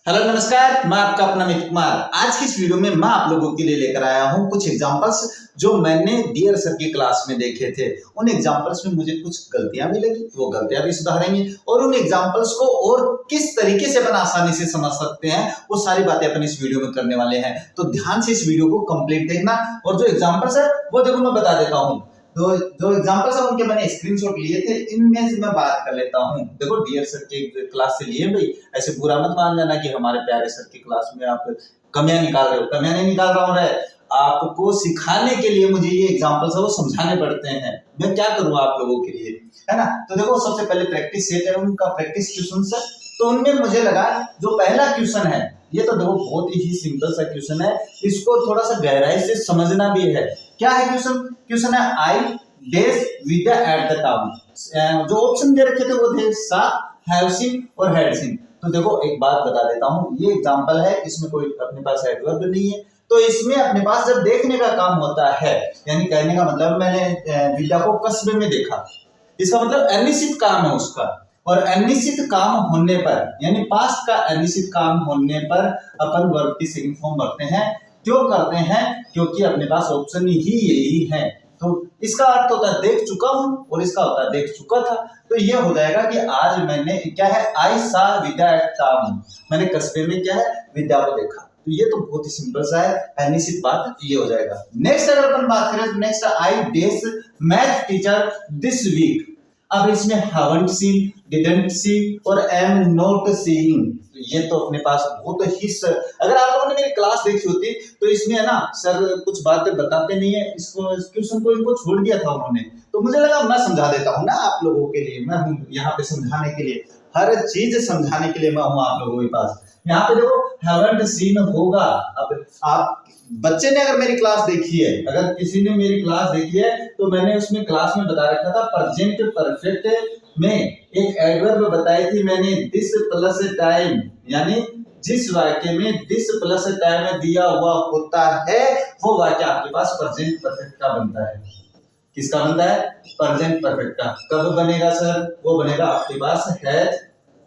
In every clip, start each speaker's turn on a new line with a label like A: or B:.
A: Hello नमस्कार, मैं आपका अपना अमित कुमार। आज की इस वीडियो में मैं आप लोगों के लिए लेकर आया हूं कुछ एग्जांपल्स जो मैंने डियर सर की क्लास में देखे थे। उन एग्जांपल्स में मुझे कुछ गलतियां भी लगी, वो गलतियां भी सुधारेंगे और उन एग्जांपल्स को और किस तरीके से अपन आसानी से समझ सकते हैं वो सारी बातें अपन इस वीडियो में करने वाले हैं। तो ध्यान से इस वीडियो को कंप्लीट देखना और जो एग्जाम्पल्स है वो देखो मैं बता देता हूँ। तो जो एग्जांपल्स है उनके मैंने स्क्रीनशॉट लिए थे, इनमें से मैं बात कर लेता हूँ। देखो डियर सर के क्लास से लिए भाई, ऐसे बुरा मत मान लेना कि हमारे प्यारे सर की क्लास में आप कमियां निकाल रहे हो। कमियां नहीं निकाल रहा हूँ रे, आपको सिखाने के लिए मुझे ये एग्जांपल्स है वो समझाने पड़ते हैं। मैं क्या करूँ आप लोगों के लिए, है ना। तो देखो सबसे पहले प्रैक्टिस सेट है उनका, प्रैक्टिस क्वेश्चन है। तो उनमें मुझे लगा जो पहला क्वेश्चन है ये तो देखो बहुत ही सिंपल सा क्वेश्चन है, इसको थोड़ा सा गहराई से समझना भी है। क्या है क्वेश्चन? क्वेश्चन है I dash Vidya at the town. जो ऑप्शन दे रखे थे वो थे सा, हैव सीन और हैड सीन। तो देखो एक बात बता देता हूँ, ये एग्जांपल है, इसमें कोई अपने पास एडवर्ब नहीं है। तो इसमें अपने पास जब देखने का काम होता है, यानी कहने का मतलब मैंने विद्या को कस्बे में देखा, इसका मतलब अनिश्चित काम है उसका। और अनिश्चित काम होने पर यानी पास्ट का अनिश्चित काम होने पर अपन वर्ब की सेकंड फॉर्म भरते हैं। क्यों करते हैं? क्योंकि अपने पास ऑप्शन ही यही है। तो इसका अर्थ होता है देख चुका हूं और इसका होता है देख चुका था। तो ये हो जाएगा कि आज मैंने क्या है, आई सा विद्या एट टाउन, मैंने कस्बे में क्या है विद्या को देखा। तो ये तो बहुत ही सिंपल सा है, अनिश्चित बात ये हो जाएगा। नेक्स्ट अगर अपन बात करें तो next I days math teacher this week. अब इसमें haven't seen, didn't see और am not seeing, ये तो अपने पास बहुत ही अगर आप लोगों ने मेरी क्लास देखी होती तो इसमें है ना सर कुछ बातें बताते नहीं है, इसको क्वेश्चन को इनको छोड़ दिया था उन्होंने। तो मुझे लगा मैं समझा देता हूँ ना आप लोगों के लिए, मैं हूँ यहाँ पे समझाने के लिए, हर चीज समझाने के लिए मैं हूँ आप लोगों के पास। यहाँ पे देखो haven't seen होगा। अब आप बच्चे ने अगर मेरी क्लास देखी है, अगर किसी ने मेरी क्लास देखी है तो मैंने उसमें क्लास में बता रखा था प्रेजेंट परफेक्ट में एक एडवर्ब बताई थी मैंने, दिस प्लस टाइम, यानी जिस वाक्य में दिस प्लस टाइम दिया हुआ होता है वो वाक्य आपके पास प्रेजेंट परफेक्ट का बनता है। किसका बनता है? प्रेजेंट परफेक्ट का। कब बनेगा सर? वो बनेगा आपके पास हैज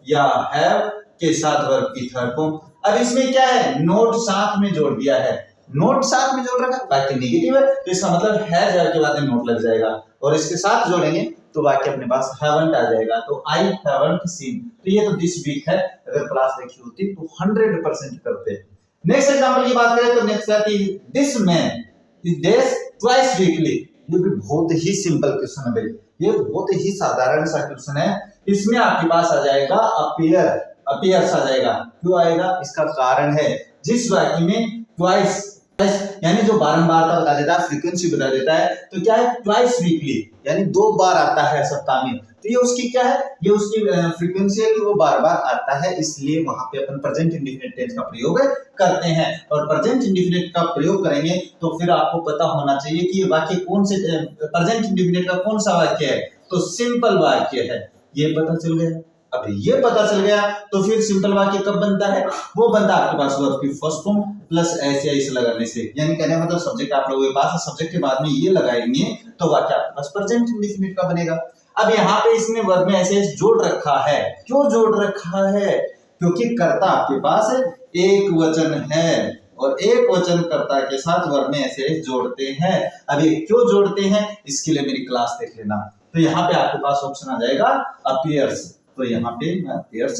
A: या हैव के साथ वर्ब की थर्ड फॉर्म। अब इसमें क्या है, नोट साथ में जोड़ दिया है, नोट साथ में जोड़ रखा, वाक्य नेगेटिव है तो इसका मतलब हैज के बाद में नोट लग जाएगा और इसके साथ जोड़ेंगे तो वाक्य अपने पास हैवंट आ जाएगा। तो आई हैवंट सीन, तो ये तो दिस वीक है, अगर क्लास देखी होती तो 100% करते। नेक्स्ट एग्जांपल की बात करें तो नेक्स्ट आती है this man is days twice weekly. ये भी बहुत ही सिंपल क्वेश्चन है भाई, ये बहुत ही साधारण सा क्वेश्चन है। इसमें आपके पास आ जाएगा अपीयर, अपीयर्स आ जाएगा। क्यों आएगा? इसका कारण है जिस वाक्य में ट्वाइस यानी जो बारंबारता बता देता है, फ्रीक्वेंसी बता देता है, तो क्या है ट्वाइस वीकली यानी 2 बार आता है सप्ताह में। तो ये उसकी क्या है, ये उसकी फ्रीक्वेंसी है कि वो बार बार आता है, इसलिए वहां पे अपन प्रेजेंट इंडेफिनिट टेंस का प्रयोग करते हैं। और प्रेजेंट इंडेफिनिट का प्रयोग करेंगे तो फिर आपको पता होना चाहिए कि ये वाक्य कौन से प्रेजेंट इंडेफिनिट का कौन सा वाक्य है, तो सिंपल वाक्य है, ये पता चल गया। अब ये पता चल गया तो फिर सिंपल वाक्य कब बनता है? वो बनता है आपके पास वर्ब की फर्स्ट फॉर्म प्लस एस या इस लगाने से, यानी कहने मतलब सब्जेक्ट आप लोगों के पास है, सब्जेक्ट के बाद में ये लगाएंगे तो वाक्य आपके पास प्रेजेंट इंडेफिनिट का बनेगा। अब यहाँ पे इसमें वर्ब में ऐसे जोड़ रखा है। क्यों जोड़ रखा है? क्योंकि कर्ता आपके पास एक वचन है और एक वचन कर्ता के साथ वर्ब में ऐसे जोड़ते हैं। अब ये क्यों जोड़ते हैं इसके लिए मेरी क्लास देख लेना। तो यहाँ पे आपके पास ऑप्शन आ जाएगा अपीयर्स, तो यहाँ पे मैं अपीयर्स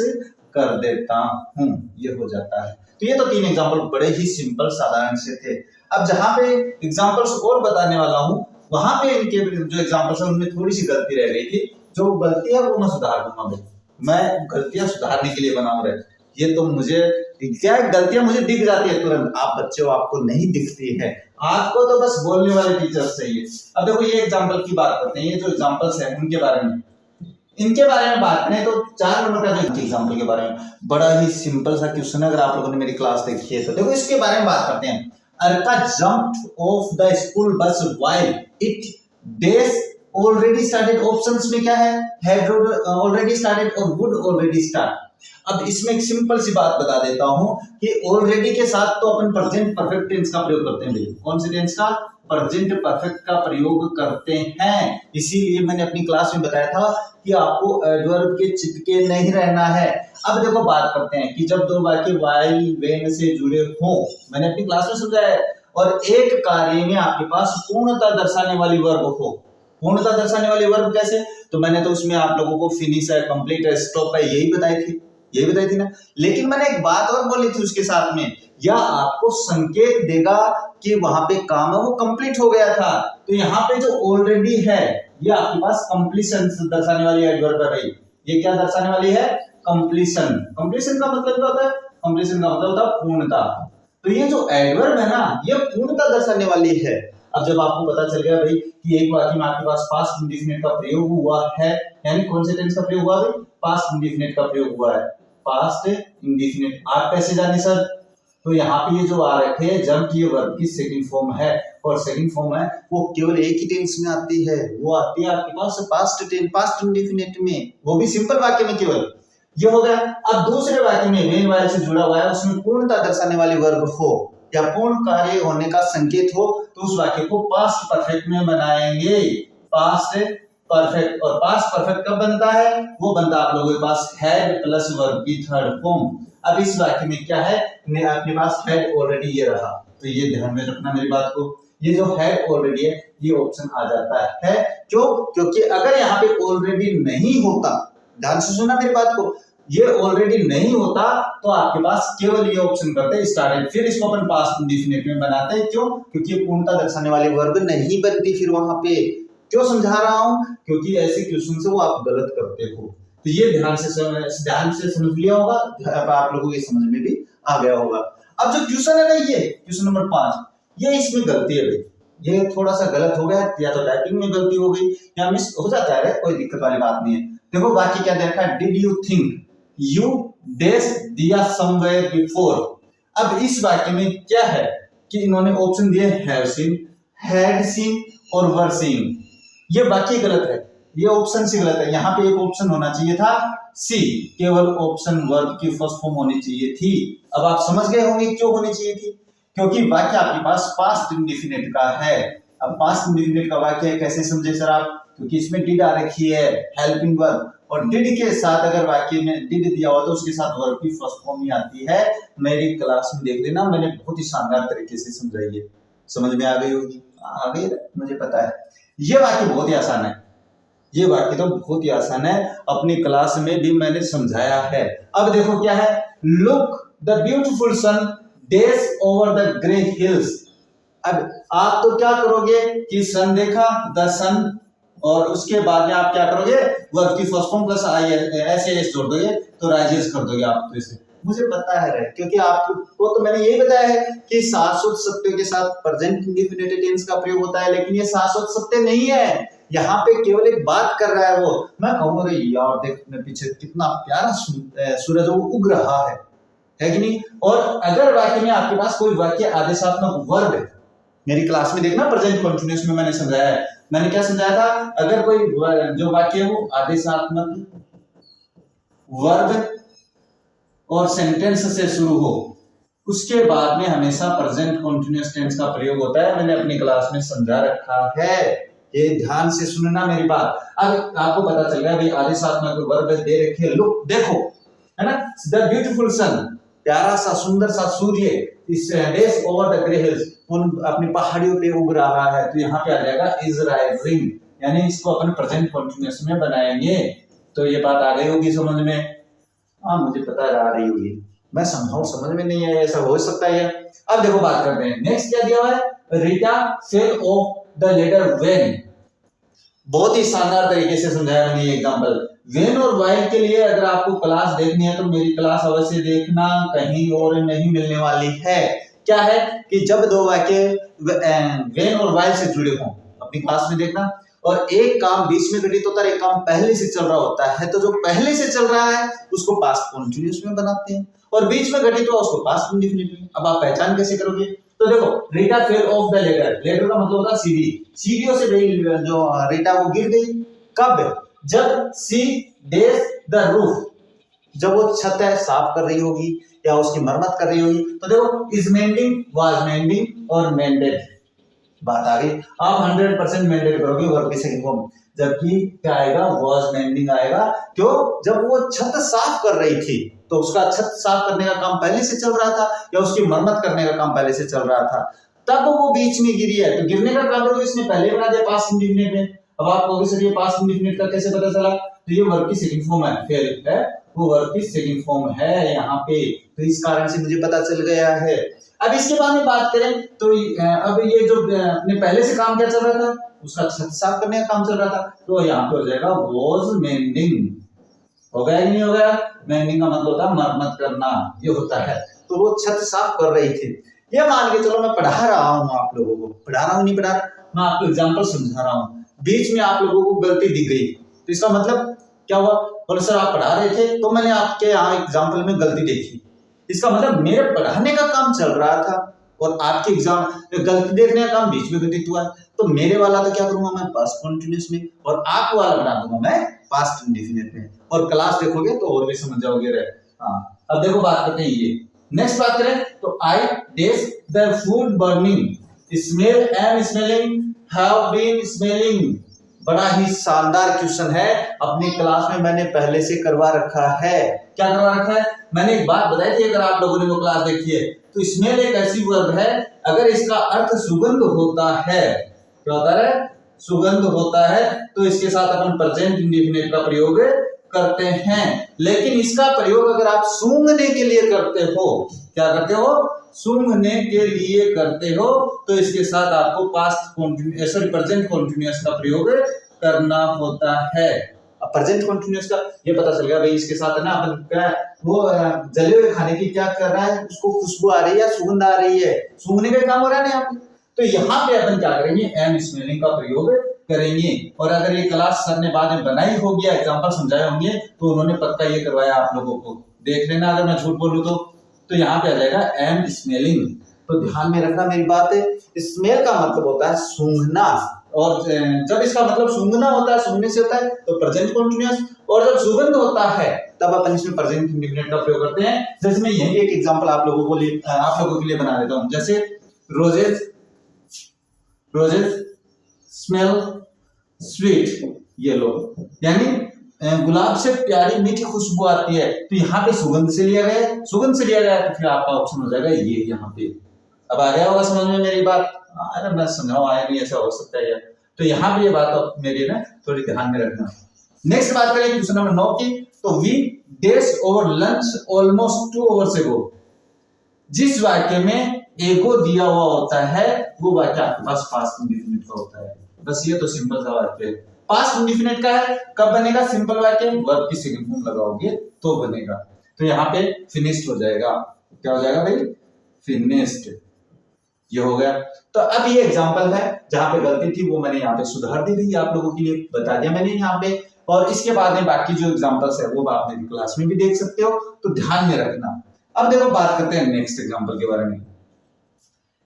A: कर देता हूँ, ये हो जाता है। तो ये तो 3 एग्जांपल बड़े ही सिंपल साधारण से थे। अब जहां पे एग्जांपल्स और बताने वाला हूं वहां पे इनके जो एग्जांपल्स हैं उनमें थोड़ी सी गलती रह गई थी। जो गलती है वो मैं सुधार दूंगा भाई, मैं गलतियां सुधारने के लिए बनाऊं रहे। ये तो मुझे क्या गलतियां मुझे दिख जाती है तुरंत, आप बच्चे हो आपको नहीं दिखती है, आपको तो बस बोलने वाले टीचर्स चाहिए। अब देखो ये एग्जांपल की बात करते हैं, ये जो एग्जांपल्स हैं उनके बारे में, इनके बारे में बात करें तो 4 नंबर का जो एग्जांपल के बारे में बड़ा ही सिंपल सा क्वेश्चन है। अगर आप लोगों ने मेरी क्लास देखी है तो देखो इसके बारे में बात करते हैं। Arka jumped off the school bus while it dash already started. Options में क्या है, हैड ऑलरेडी स्टार्टेड और वुड ऑलरेडी स्टार्ट। अब इसमें एक सिंपल सी बात बता देता हूं कि ऑलरेडी के साथ तो अपन प्रेजेंट परफेक्ट टेंस का प्रयोग करते हैं। कौन से टेंस का? प्रेजेंट परफेक्ट का प्रयोग करते हैं। इसीलिए मैंने अपनी क्लास में बताया था कि आपको एडवर्ब के चिपके नहीं रहना है। अब देखो बात करते हैं कि जब दो वाक्य व्हाइल व्हेन से जुड़े हों, मैंने अपनी क्लास में समझाया है, और एक कार्य में आपके पास पूर्णता दर्शाने वाली वर्ब हो। पूर्णता दर्शाने वाली वर्ब कैसे? तो मैंने तो उसमें आप लोगों को फिनिश है, कंप्लीट है, स्टॉप है, यही बताई थी ना। लेकिन मैंने एक बात और बोली थी उसके साथ में, या आपको संकेत देगा कि वहां पे काम है वो कंप्लीट हो गया था। तो यहाँ पे जो ऑलरेडी है ये आपके पास कंप्लीशन दर्शाने वाली एडवर्ब है भाई। ये क्या दर्शाने वाली है? कंप्लीशन। कंप्लीशन का मतलब क्या होता है? कंप्लीशन का मतलब होता है पूर्णता। तो ये जो एडवर्ब है ना, ये पूर्णता दर्शाने वाली है। अब जब आपको पता चल गया भाई कि एक वाक्य में आपके पास पास्ट इंडेफिनिट का प्रयोग हुआ है, यानी कौन से टेंस का प्रयोग हुआ भाई? पास्ट इंडेफिनिट का प्रयोग हुआ है। पास्ट इंडेफिनिट आप कैसे जाने सर? तो यहाँ पे ये जो आ रखे हैं जब ये वर्ब की सेकंड फॉर्म है, और सेकंड फॉर्म है वो केवल एक ही टेंस में आती है, वो आती है आपके पास पास्ट टेंस, पास्ट इंडेफिनिट में, वो भी सिंपल वाक्य में केवल। ये हो गया। अब दूसरे वाक्य में व्हेन वाइल से जुड़ा हुआ है, उसमें पूर्णता दर्शाने वाली वर्ब हो या पूर्ण कार्य होने का संकेत हो, तो उस वाक्य को पास्ट परफेक्ट में बनाएंगे। Past perfect. और पास्ट परफेक्ट कब बनता है? वो बनता है आप लोगों के पास हैड प्लस वर्ब की थर्ड फॉर्म। अब इस वाक्य में क्या है? अपने पास हैड ऑलरेडी ये रहा, तो ये ध्यान में रखना मेरी बात को। ये जो हैड ऑलरेडी है ये ऑप्शन आ जाता है। क्यों? क्योंकि अगर यहाँ पे ऑलरेडी नहीं होता, ध्यान से सुनना मेरी बात को, ये ऑलरेडी नहीं होता तो आपके पास केवल ये ऑप्शन करते हैं स्टार्टेड, फिर इसको अपन पास्ट इंडेफिनिट में बनाते हैं। क्यों? क्योंकि ये पूर्णता दर्शाने वाली वर्ब नहीं बनती फिर वहां पे। क्यों समझा रहा हूं? क्योंकि ऐसे क्वेश्चन से वो आप गलत करते हो। तो ये ध्यान से समझ लिया होगा, अब आप लोगों की समझ में भी आ गया होगा। अब जो क्वेश्चन है ना, ये क्वेश्चन नंबर 5, ये इसमें गलती है भाई, ये थोड़ा सा गलत हो गया, या तो टाइपिंग में गलती हो गई या मिस हो जाता है, कोई दिक्कत वाली बात नहीं है। देखो वाक्य क्या देखा है, did you think you dash दिया समवेयर बिफोर। अब इस वाक्य में क्या है कि इन्होंने ऑप्शन दिए हैव सीन, हैड सीन और वर सीन। ये वाक्य गलत है, ये ऑप्शन सी गलत है। यहाँ पे एक ऑप्शन होना चाहिए था सी, केवल ऑप्शन वर्ब की फर्स्ट फॉर्म होनी चाहिए थी। अब आप समझ गए होंगे क्यों होनी चाहिए थी, क्योंकि वाक्य आपके पास पास्ट इंडेफिनिट का है। अब पास्ट इंडेफिनिट का वाक्य कैसे समझे सर आप? क्योंकि इसमें डिड आ रखी है, हेल्पिंग वर्ब, और डिड के साथ अगर वाक्य में डिड दिया हुआ तो उसके साथ वर्ब की फर्स्ट फॉर्म ही आती है। मेरी क्लास में देख लेना, मैंने बहुत ही शानदार तरीके से समझाई है, समझ में आ गई होगी। आ गई, मुझे पता है। ये वाक्य बहुत ही आसान है, ये वाक्य तो बहुत ही आसान है, अपनी क्लास में भी मैंने समझाया है। अब देखो क्या है, look the beautiful sun days over the grey hills. अब आप तो क्या करोगे कि सन देखा, द सन, और उसके बाद में आप क्या करोगे, वर्ब की first form plus I S जोड़ दोगे तो राइजेस कर दोगे आप। तो इसे मुझे पता है, क्योंकि आपको तो मैंने यही बताया है कि शाश्वत सत्य के साथ प्रेजेंट इंडेफिनिट टेंस का प्रयोग होता है, लेकिन ये शाश्वत सत्य नहीं है। यहाँ पे केवल एक बात कर रहा है वो, मैं कहूँगा यार देख पीछे कितना प्यारा सूरज वो उग रहा है कि नहीं। और अगर वाक्य में आपके पास कोई वाक्य आदेशात्मक वर्ब है, मेरी क्लास में देखना प्रेजेंट कंटीन्यूअस में मैंने समझाया है। मैंने क्या समझाया था, अगर कोई जो वाक्य है वो आदेशात्मक वर्ब और सेंटेंस से शुरू हो, उसके बाद में हमेशा प्रेजेंट कंटीन्यूअस टेंस का प्रयोग होता है। मैंने अपनी क्लास में समझा रखा है, ये ध्यान से सुनना मेरी बात। अब आपको पता चल गया भाई आदेशात्मक वर्ब दे रखी है, लुक देखो, है ना, द ब्यूटीफुल सन, प्यारा सा सुंदर सा सूर्य इस days over the grey hills, उन अपनी पहाड़ियों पे उग रहा है। तो यहाँ पे आ जाएगा इज राइजिंग, यानी इसको अपन प्रेजेंट कंटीन्यूअस में बनाएंगे। तो ये बात आ गई होगी समझ में? हाँ मुझे पता है आ रही होगी, मैं समझाऊं समझ में नहीं है, ऐसा हो सकता है। अब देखो बात करते हैं, नेक्स्ट क्या दिया हुआ है, Rita fell off the letter when. बहुत ही शानदार तरीके से समझाया मैंने ये एग्जांपल। व्हेन और व्हाइल के लिए अगर आपको क्लास देखनी है तो मेरी क्लास अवश्य देखना, कहीं और नहीं मिलने वाली है। क्या है कि जब दो वाक्य व्हेन और व्हाइल से जुड़े हों, अपनी क्लास में देखना, और एक काम बीच में घटित होता है, एक काम पहले से चल रहा होता है, तो जो पहले से चल रहा है उसको पास्ट कंटीन्यूअस में बनाते हैं, और बीच में घटित हुआ उसको पास्ट इंडेफिनिट में। अब आप पहचान कैसे करोगे? तो देखो Rita fell off the ladder, ladder का मतलब होता है सीढ़ी, सीढ़ियों से जो रीटा वो गिर गई। कब? जब सी डेज द रूफ, जब वो छत है साफ कर रही होगी या उसकी मरम्मत कर रही होगी। तो देखो इज मेंडिंग, वाज मेंडिंग और मेंडेड, बात आ गई। आप 100% मेंटेन करोगे वर्ब की सेकंड फॉर्म, जबकि क्या आएगा, वाज मेंटेनिंग आएगा। क्यों? जब वो छत साफ कर रही थी तो उसका छत साफ करने का काम पहले से चल रहा था, या उसकी मरम्मत करने का काम पहले से चल रहा था, तब वो बीच में गिरी है। तो गिरने का काम तो इसने पहले बना दिया पास्ट इंडेफिनिट में। अब आप कहोगे सर ये पास्ट इंडेफिनिट का कैसे पता चला? तो ये वर्ब की सेकंड फॉर्म है, फेल है, वो वर्ब की सेकंड फॉर्म है यहाँ पे, तो इस कारण से मुझे पता चल गया है। अब इसके बाद में बात करें तो अब ये जो अपने पहले से काम क्या चल रहा था, उसका छत साफ करने का काम चल रहा था, तो यहाँ पे हो जाएगा वाज मेंडिंग। हो गया कि नहीं हो गया? मेंडिंग का मतलब होता है मरम्मत करना, ये होता है। तो वो छत साफ कर रही थी। ये मान के चलो मैं पढ़ा रहा हूँ आप लोगों को, पढ़ा रहा हूँ नहीं पढ़ा रहा, मैं आपको एग्जांपल समझा रहा हूँ, बीच में आप लोगों को गलती दिख गई, तो इसका मतलब क्या हुआ? बोले सर आप पढ़ा रहे थे तो मैंने आपके यहाँ एग्जाम्पल में गलती देखी, इसका मतलब मेरे पढ़ाने का काम चल रहा था और आपके एग्जाम गलती देखने का काम बीच में घटित हुआ। तो मेरे वाला तो क्या करूंगा मैं, पास्ट कंटिन्यूअस में, और आप वाला बना दूंगा मैं पास्ट इंडेफिनिट में, और क्लास देखोगे तो और भी समझ जाओगे रे। हाँ, अब देखो बात करते हैं ये, नेक्स्ट बात करें तो I dash the food burning, smell and smelling, have been smelling. बड़ा ही शानदार क्वेश्चन है, अपनी क्लास में मैंने पहले से करवा रखा है। क्या करवा रखा है? मैंने एक बात बताई थी, अगर आप लोगों ने वो क्लास देखी है, तो स्मेल एक ऐसी वर्ब है, अगर इसका अर्थ सुगंध होता है, क्या होता है? सुगंध होता है, तो इसके साथ अपन प्रेजेंट इंडेफिनिट का प्रयोग करते हैं। लेकिन इसका प्रयोग अगर आप सूंघने के लिए करते हो, क्या करते हो? सूंघने के लिए करते हो, तो इसके साथ आपको past continuous sorry present continuous का प्रयोग करना होता है। अब प्रेजेंट कंटीन्यूअस का ये पता चल गया भाई, इसके साथ है ना अपन क्या वो जले हुए खाने की क्या कर रहा है, उसको खुशबू आ रही है या सुगंध आ रही है, सूंघने का काम हो रहा है ना यहाँ पे। तो यहाँ पे अपन क्या करेंगे, एम स्मेलिंग का प्रयोग करेंगे। और अगर ये क्लास सर ने बाद में बनाई होगी, एग्जांपल समझाए होंगे, तो उन्होंने पक्का ये करवाया आप लोगों को, देख लेना अगर मैं झूठ बोलूं तो यहाँ पे आ जाएगा एम स्मेलिंग। तो ध्यान में रखना मेरी बात है, स्मेल का मतलब होता है सूंघना, और जब इसका मतलब सूंघना होता है, सूंघने से होता है तो प्रेजेंट कंटीन्यूअस, और जब सुगंध होता है तब अपन इसमें प्रेजेंट इंडेफिनिट का प्रयोग करते हैं। जैसे मैं यही एक एग्जांपल आप लोगों के लिए बना देता हूं, जैसे रोजेज स्मेल स्वीट येलो, यानी गुलाब से प्यारी मीठी खुशबू आती है, तो यहाँ पे सुगंध से लिया गया, सुगंध से लिया गया, तो फिर आपका ऑप्शन हो जाएगा ये यहाँ पे। अब आ गया होगा समझ में मेरी बात? अरे मैं समझाऊं, आया नहीं, ऐसा हो सकता है यार। तो यहाँ पे ये बात मेरी ना थोड़ी ध्यान में रखना। नेक्स्ट बात करें क्वेश्चन नंबर 9 की, तो we days over lunch almost 2 hours ago. जिस वाक्य में एगो दिया हुआ होता है वो वाक्य आपके पास पास्ट इंडेफिनिट का होता है। बस ये तो सिंपल सा वाक्य है, पास्ट इंडेफिनिट का है। कब बनेगा सिंपल वाक्य? वर्ब की सेकंड फॉर्म लगाओगे तो बनेगा। तो यहाँ पे फिनिश्ड हो जाएगा। क्या हो जाएगा भाई? फिनिश्ड। ये हो गया। तो अब ये एग्जांपल है जहां पे गलती थी वो मैंने यहाँ पे सुधार दी थी, आप लोगों के लिए बता दिया मैंने यहाँ पे। और इसके बाद में बाकी जो एग्जांपल्स है वो आप मेरी क्लास में भी देख सकते हो, तो ध्यान में रखना। अब देखो बात करते हैं नेक्स्ट एग्जांपल के बारे में।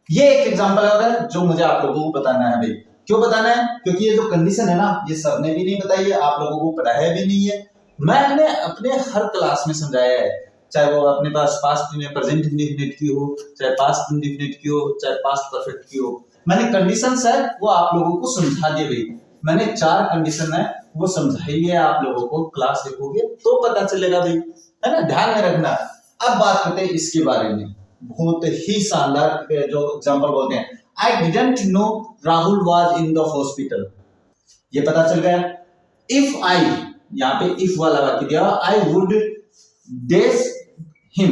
A: ये एक एग्जांपल है जो मुझे आप लोगों को बताना है भाई। क्यों बताना है? क्योंकि ये जो कंडीशन है ना, ये सर ने भी नहीं बताई है, आप लोगों को पढ़ाया भी नहीं है, मैंने अपने हर क्लास में समझाया है। चाहे वो अपने पास पास्ट में प्रेजेंट इंडेफिनिट की हो, चाहे पास्ट इंडेफिनिट की हो, चाहे पास्ट परफेक्ट की हो, मैंने कंडीशंस है वो आप लोगों को समझा दिए भाई। मैंने 4 कंडीशन है वो समझाई है आप लोगों को, क्लास देखोगे तो पता चलेगा भाई, है ना? ध्यान में रखना। अब बात करते हैं इसके बारे में, बहुत ही शानदार जो एग्जांपल बोलते हैं। I didn't know Rahul was in the hospital. ये पता चल गया। इफ आई, यहाँ पे इफ वाला वाक्य दिया, आई वुड डेस हिम।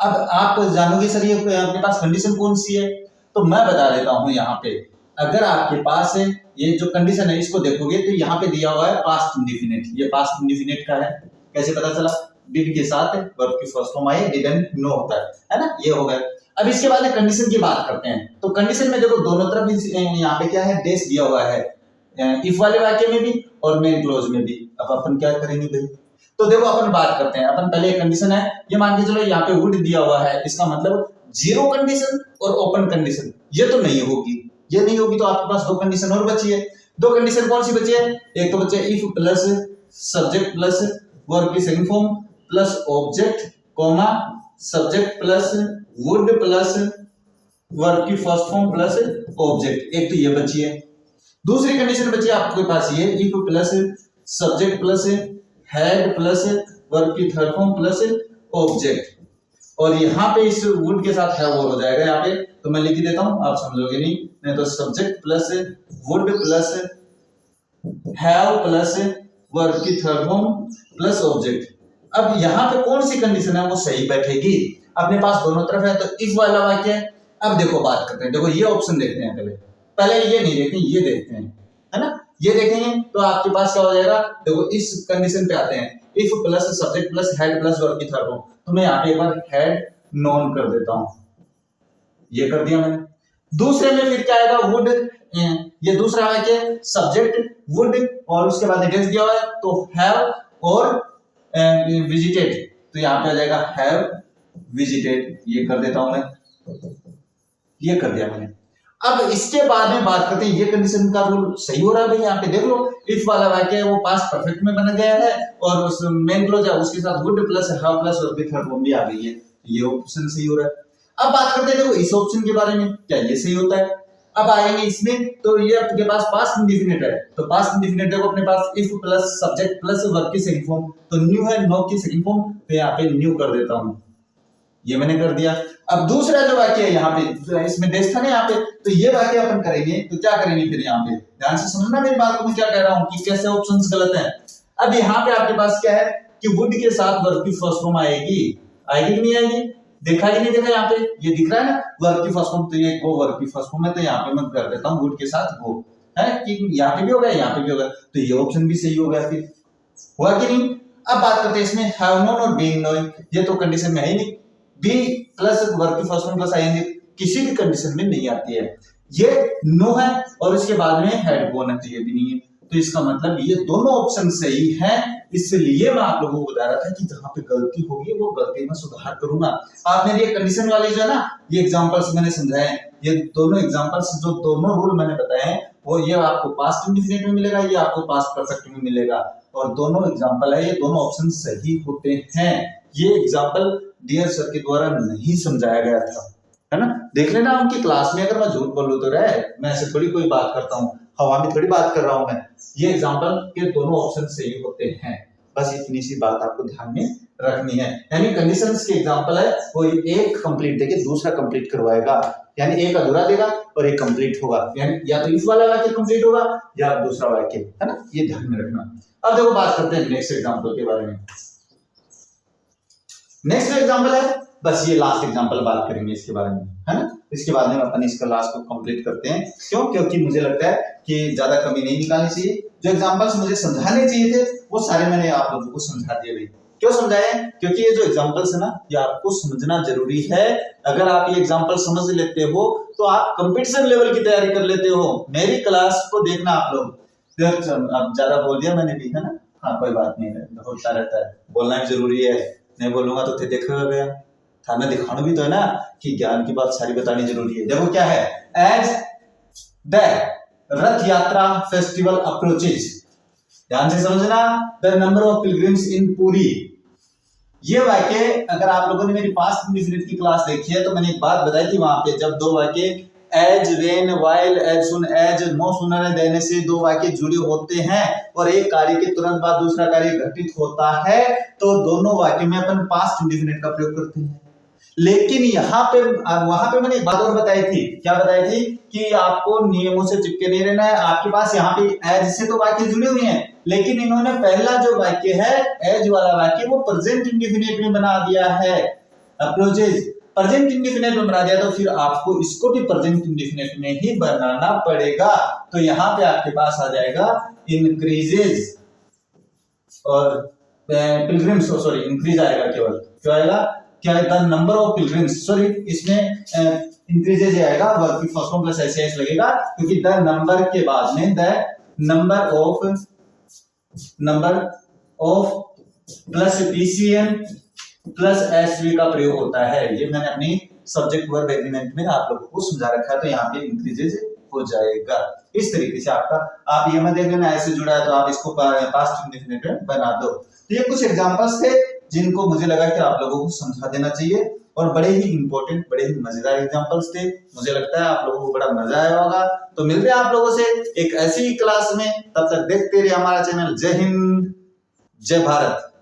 A: अब आप जानोगे सर ये अपने पास कंडीशन कौन सी है, तो मैं बता देता हूं यहाँ पे। अगर आपके पास है ये जो कंडीशन है इसको देखोगे तो यहाँ पे दिया हुआ है पास्ट इंडेफिनिट। ये पास्ट इंडेफिनिट का है, कैसे पता चला? डिड के साथ वर्ब की first form I, didn't know होता है ना? ये हो गया। अब इसके बाद कंडीशन की बात करते हैं। तो कंडीशन में देखो दोनों तरफ यहाँ पे क्या है, डेस दिया हुआ है, इफ वाले वाक्य में भी और मेन क्लोज में भी। अब अपन क्या करेंगे भाई? तो देखो अपन बात करते हैं। अपन पहले एक कंडीशन है, ये मान के चलो यहाँ पे वुड दिया हुआ है, इसका मतलब 0 कंडीशन और ओपन कंडीशन, ये तो नहीं होगी। ये नहीं होगी तो आपके पास 2 कंडीशन और बची है। 2 कंडीशन कौन सी बची है? एक तो बचे if plus subject plus verb की second form plus object, comma subject plus would plus verb की फर्स्ट फॉर्म प्लस ऑब्जेक्ट, एक तो ये बची है। दूसरी कंडीशन बची है आपके पास ये, if plus subject plus had plus verb की थर्ड फॉर्म प्लस ऑब्जेक्ट, और यहाँ पे इस वुड के साथ हैव और हो जाएगा यहाँ पे, तो मैं लिख देता हूं, आप समझोगे नहीं तो subject plus would plus have plus verb की थर्ड फॉर्म प्लस ऑब्जेक्ट। अब यहाँ पे कौन सी कंडीशन है वो सही बैठेगी, अपने पास दोनों तरफ है तो इफ वाला वाक्य है। अब देखो बात करते हैं, देखो ये ऑप्शन देखते हैं, पहले ये नहीं देखते, ये देखते हैं, है ना। ये देखेंगे तो आपके पास क्या हो जाएगा, देखो इस कंडीशन पे आते हैं, if plus subject plus head plus verb की थर्ड फॉर्म, तो मैं यहाँ पे एक बार हेड नॉन कर देता हूं, ये कर दिया मैंने। दूसरे में फिर क्या आएगा, वुड, ये दूसरा वाक्य सब्जेक्ट वुड और उसके बाद एड्रेस दिया हुआ है तो हैव और विजिटेड, तो यहाँ पे आ जाएगा हैव विजिटेड, ये कर देता हूं मैं, ये कर दिया मैंने। अब इसके बाद में बात करते हैं, ये कंडीशन का रूल सही हो रहा है भाई, यहाँ पे देख लो इफ वाला वाक्य है वो पास्ट परफेक्ट में बन गया है और उस मेन क्लॉज है उसके साथ would plus have plus verb की थर्ड फॉर्म भी आ गई है, ये ऑप्शन सही हो रहा है। अब बात करते हैं देखो इस ऑप्शन के बारे में, क्या ये सही होता है। अब आएंगे इसमें, तो ये आपके पास पास्ट इंडेफिनिट है, तो पास्ट इंडेफिनिट देखो अपने पास if plus subject plus verb की सेकंड फॉर्म, तो न्यू है, नो की सेकंड फॉर्म, तो यहाँ पे न्यू कर देता हूं, ये मैंने कर दिया। अब दूसरा जो वाक्य है यहाँ पे, इसमें देश था ना यहाँ पे, तो ये वाक्य अपन करेंगे तो क्या करेंगे फिर यहाँ पे, ध्यान से समझना मेरी बात को, मैं क्या कह रहा हूँ कि कैसे ऑप्शंस गलत हैं। अब यहाँ पे आपके पास क्या है कि वुड के साथ वर्ब की फर्स्ट फॉर्म आएगी, आएगी कि नहीं आएगी, देखा कि नहीं देखा, यहाँ पे ये दिख रहा है ना वर्ब की फर्स्ट फॉर्म, तो ये गो वर्ब की फर्स्ट फॉर्म है, तो यहाँ पे मैं कर देता हूँ वुड के साथ गो, है कि यहाँ पे भी होगा यहाँ पे भी होगा, तो ये ऑप्शन भी सही हो गया, फिर हुआ कि नहीं। अब बात करते हैं इसमें हैव नोन और बीइंग नोइंग, ये तो कंडीशन में है ही नहीं, बी प्लस वर्ब की फर्स्ट फॉर्म प्लस आईएनजी किसी भी कंडीशन में नहीं आती है, ये नो है और इसके बाद में हेड बोन है, तो ये भी नहीं है, तो इसका मतलब ये दोनों ऑप्शन सही हैं, इसलिए मैं आप लोगों को बता रहा था कि जहां पे गलती होगी वो गलती में सुधार करूंगा। आप मेरी ये कंडीशन वाली जो है ना, ये एग्जांपल्स मैंने समझाए, ये दोनों एग्जांपल्स जो दोनों रूल मैंने बताए हैं वो ये आपको पास्ट इंडेफिनिट में मिलेगा, ये आपको पास्ट परफेक्ट में मिलेगा, और दोनों एग्जांपल है, ये दोनों ऑप्शन सही होते हैं। ये एग्जांपल डियर सर के द्वारा नहीं समझाया गया था, है ना, देख लेना उनकी क्लास में, अगर मैं झूठ बोलूं तो रहे, मैं ऐसे थोड़ी कोई बात करता हूँ, हवा में थोड़ी बात कर रहा हूं मैं, ये एग्जांपल के दोनों ऑप्शन सही होते हैं, बस इतनी सी बात आपको ध्यान में रखनी है। यानी कंडीशंस के एग्जांपल है वो एक कंप्लीट देके दूसरा कंप्लीट करवाएगा, यानी एक अधूरा देगा और एक कंप्लीट होगा, यानी या तो इस वाला वाक्य कंप्लीट होगा या दूसरा वाक्य, है ना, ये ध्यान में रखना। अब देखो बात करते हैं नेक्स्ट एग्जांपल के बारे में। नेक्स्ट एग्जांपल है, बस ये लास्ट एग्जांपल बात करेंगे इसके बारे में, है ना, इसके बाद में अपन इसका लास्ट को कंप्लीट करते हैं, क्यों, क्योंकि मुझे लगता है कि ज्यादा कमी नहीं निकालनी चाहिए, जो एग्जांपल्स मुझे समझाने चाहिए थे वो सारे मैंने आप लोगों को समझा दिए भाई। क्यों समझाए, क्योंकि ये जो एग्जांपल्स है ना ये आपको समझना जरूरी है, अगर आप ये एग्जांपल समझ लेते हो तो आप कंपटीशन लेवल की तैयारी कर लेते हो। मेरी क्लास को देखना आप लोग, अब ज्यादा बोल दिया मैंने भी, है ना, हाँ कोई बात नहीं, होता रहता है, बोलना भी जरूरी है, नहीं बोलूंगा तो थे देखा गया था, मैं दिखाना भी तो है ना कि ज्ञान की बात सारी बतानी जरूरी है। देखो क्या है, एज द रथ यात्रा फेस्टिवल अप्रोचेज, ध्यान से समझना, द नंबर ऑफ पिलग्रिम्स इन पुरी, ये वाक्य अगर आप लोगों ने मेरी पास्ट इंडेफिनिट की क्लास देखी है तो मैंने एक बात बताई थी वहां पे, जब दो वाक्य as, when, while, as soon, as, no सुनने देने से दो वाक्य जुड़े होते हैं और एक कार्य के तुरंत बाद दूसरा कार्य घटित होता है तो दोनों वाक्य में अपन पास्ट इंडेफिनिट का प्रयोग करते हैं। लेकिन यहाँ पे वहां पे मैंने एक बात और बताई थी, क्या बताई थी कि आपको नियमों से चिपके नहीं रहना है, आपके पास यहाँ पे एज से तो वाक्य जुड़े हुए हैं, लेकिन इन्होंने पहला जो वाक्य है एज वाला वाक्य वो प्रेजेंट इंडेफिनिट में बना दिया है, अप्रोचेज प्रेजेंट इंडेफिनिट में बना दिया, तो फिर आपको इसको भी प्रेजेंट इंडेफिनिट में ही बनाना पड़ेगा। तो यहाँ पे आपके पास आ जाएगा इंक्रीजेज और पिलग्रिम्स, सॉरी इंक्रीज आएगा, केवल क्या आएगा, क्या the number of pilgrims, sorry इसमें इंक्रीजेज आएगा, वर्ब की फर्स्ट फॉर्म प्लस एस लगेगा, क्योंकि द नंबर के बाद में the number of plus PCN plus SV का प्रयोग होता है, ये मैंने अपनी सब्जेक्ट वर्ब एग्रीमेंट में आप लोगों को समझा रखा है, तो यहाँ पे इंक्रीजेज हो जाएगा। इस तरीके से आपका, आप ये मत देख लेना ऐसे जुड़ा है तो आप इसको पास्ट इंडेफिनिट में बना दो। तो ये कुछ एग्जांपल्स थे जिनको मुझे लगा कि आप लोगों को समझा देना चाहिए, और बड़े ही इंपॉर्टेंट, बड़े ही मजेदार एग्जांपल्स थे। मुझे लगता है आप लोगों को बड़ा मजा आया होगा। तो मिलते हैं आप लोगों से एक ऐसी ही क्लास में, तब तक देखते रहिए हमारा चैनल। जय हिंद, जय भारत।